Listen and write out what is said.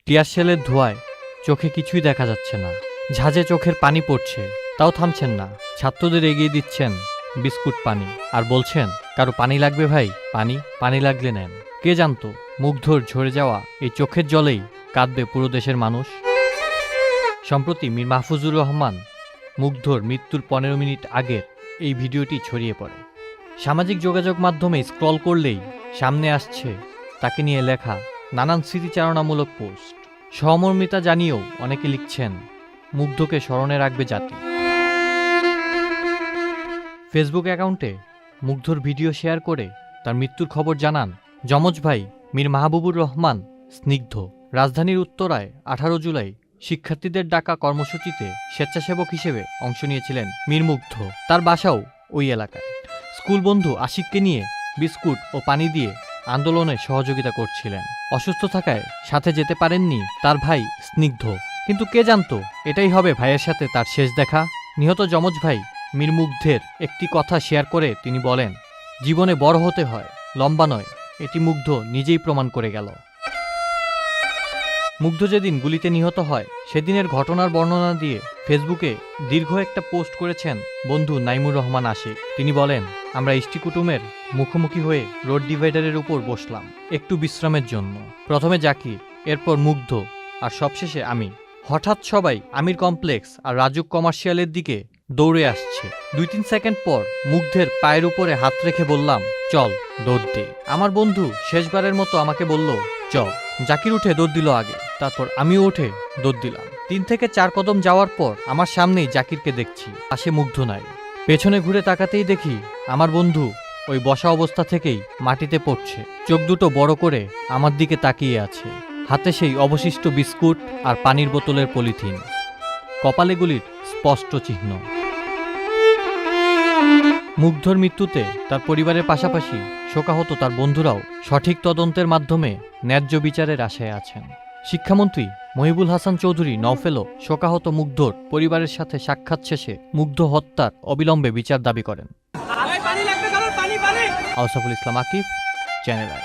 টিয়ার শেলের ধোঁয়ায় চোখে কিছুই দেখা যাচ্ছে না, ঝাঁজে চোখের পানি পড়ছে, তাও থামছেন না। ছাত্রদের এগিয়ে দিচ্ছেন বিস্কুট পানি আর বলছেন, কারো পানি লাগবে ভাই? পানি লাগলে নেন। কে জানতো মুগ্ধর ঝরে যাওয়া এই চোখের জলেই কাঁদবে পুরো দেশের মানুষ। সম্প্রতি মীর মাহফুজুর রহমান মুগ্ধর মৃত্যুর 15 মিনিট আগের এই ভিডিওটি ছড়িয়ে পড়ে। সামাজিক যোগাযোগ মাধ্যমে স্ক্রল করলেই সামনে আসছে তাকে নিয়ে লেখা নানান স্মৃতিচারণামূলক পোস্ট। সহমর্মিতা জানিয়েও অনেকে লিখছেন, মুগ্ধকে স্মরণে রাখবে জাতি। ফেসবুক অ্যাকাউন্টে মুগ্ধর ভিডিও শেয়ার করে তার মৃত্যুর খবর জানান যমজ ভাই মীর মাহবুবুর রহমান স্নিগ্ধ। রাজধানীর উত্তরায় 18 জুলাই শিক্ষার্থীদের ডাকা কর্মসূচিতে স্বেচ্ছাসেবক হিসেবে অংশ নিয়েছিলেন মীর মুগ্ধ। তার বাসাও ওই এলাকায়। স্কুল বন্ধু আশিককে নিয়ে বিস্কুট ও পানি দিয়ে আন্দোলনে সহযোগিতা করছিলেন। অসুস্থ থাকায় সাথে যেতে পারেননি তার ভাই স্নিগ্ধ। কিন্তু কে জানতো এটাই হবে ভাইয়ের সাথে তার শেষ দেখা। নিহত যমজ ভাই মীর মুগ্ধের একটি কথা শেয়ার করে তিনি বলেন, জীবনে বড় হতে হয়, লম্বা নয়। এটি মুগ্ধ নিজেই প্রমাণ করে গেল। মুগ্ধ যেদিন গুলিতে নিহত হয় সেদিনের ঘটনার বর্ণনা দিয়ে ফেসবুকে দীর্ঘ একটা পোস্ট করেছেন বন্ধু নাইমুর রহমান আশিক। তিনি বলেন, আমরা ইষ্টিকুটুমের মুখোমুখি হয়ে রোড ডিভাইডারের উপর বসলাম একটু বিশ্রামের জন্য। প্রথমে জাকির, এরপর মুগ্ধ, আর সবশেষে আমি। হঠাৎ সবাই আমির কমপ্লেক্স আর রাজুক কমার্শিয়ালের দিকে দৌড়ে আসছে। 2-3 সেকেন্ড পর মুগ্ধের পায়ের উপরে হাত রেখে বললাম, চল দৌড় দে। আমার বন্ধু শেষবারের মতো আমাকে বলল, চল। জাকির উঠে দৌড় দিল আগে, তারপর আমিও উঠে দৌড় দিলাম। 3 থেকে 4 কদম যাওয়ার পর আমার সামনেই জাকিরকে দেখছি, পাশে মুগ্ধ নাই। পেছনে ঘুরে তাকাতেই দেখি আমার বন্ধু ওই বসা অবস্থা থেকেই মাটিতে পড়ছে, চোখ দুটো বড় করে আমার দিকে তাকিয়ে আছে। হাতে সেই অবশিষ্ট বিস্কুট আর পানির বোতলের পলিথিন, কপালে গুলির স্পষ্ট চিহ্ন। মুগ্ধর মৃত্যুতে তার পরিবারের পাশাপাশি শোকাহত তার বন্ধুরাও সঠিক তদন্তের মাধ্যমে ন্যায্য বিচারের আশায় আছেন। শিক্ষামন্ত্রী মহিবুল হাসান চৌধুরী নওফেলও শোকাহত মুগ্ধর পরিবারের সাথে সাক্ষাৎ শেষে মুগ্ধ হত্যার অবিলম্বে বিচার দাবি করেন। আউসাফুল ইসলাম আকিব, চ্যানেল আই।